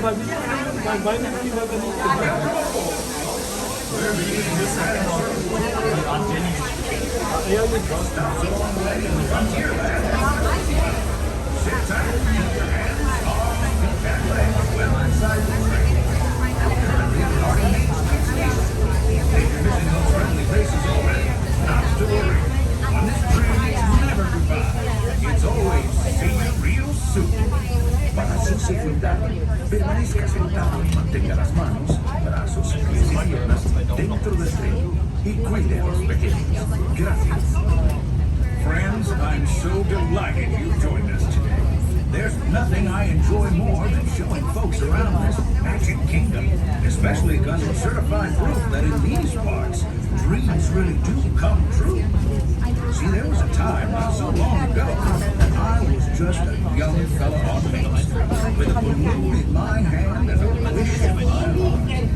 Sit tight, keep your hands off the feet and legs well inside the train. Currently departing Main Street Station. If you're missing those friendly faces already, not to worry. On this train, it's never goodbye. It's always see you real soon. Para su seguridad, permanezca sentado y mantenga las manos, brazos, pies y piernas dentro del tren y cuide a los pequeños. Gracias. Friends, I'm so delighted you joined us today. There's nothing I enjoy more than showing folks around this magic kingdom, especially because it's certified proof that in these parts, dreams really do come true. See, there was a time not so long ago that I was just a young fella on Main Street with a balloon in my hand and a wish in my heart.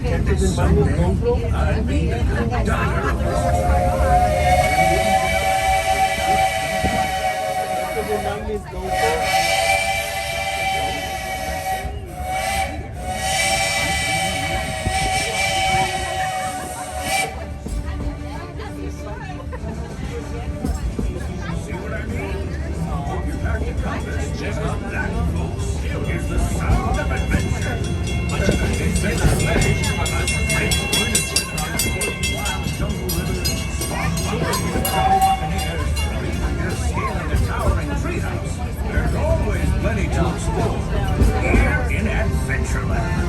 And someday I'd be the conductor of this train. There's always plenty to explore here in Adventureland.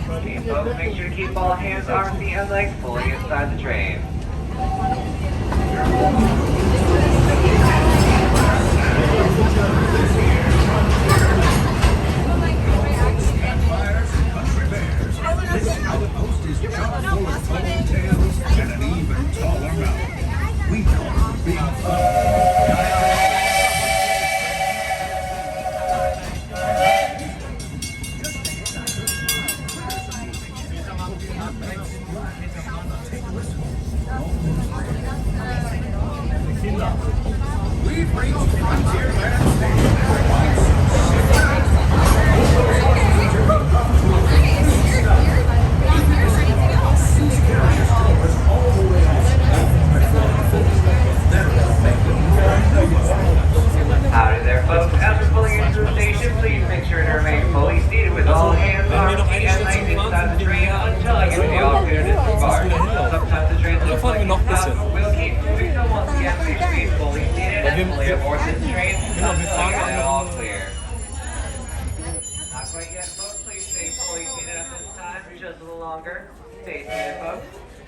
Okay, folks, make sure to keep all hands, arms, feet, and legs fully inside the train. Campfires and country bears. This outpost is chock full of tall tales and an even taller mountain. We call it Big Fun. We've reached Frontierland Station. Howdy there, folks. As we're pulling into the station, please make sure to remain fully seated with all hands, arms, feet, and legs inside the train until I give you the all-clear to disembark. Sometimes the trains will fly out. We'll keep moving, so once again, please remain fully seated and fully aboard this train until I get it all clear. Not quite yet, folks. Please stay fully seated at this time for just a little longer. Stay seated, folks.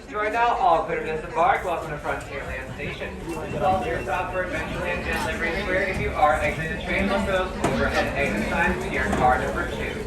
You are now all clear to disembark. Welcome to Frontierland Station. This is all your stop for Adventureland and Liberty Square. If you are exiting the train, look for those overhead exit signs to your car number 2.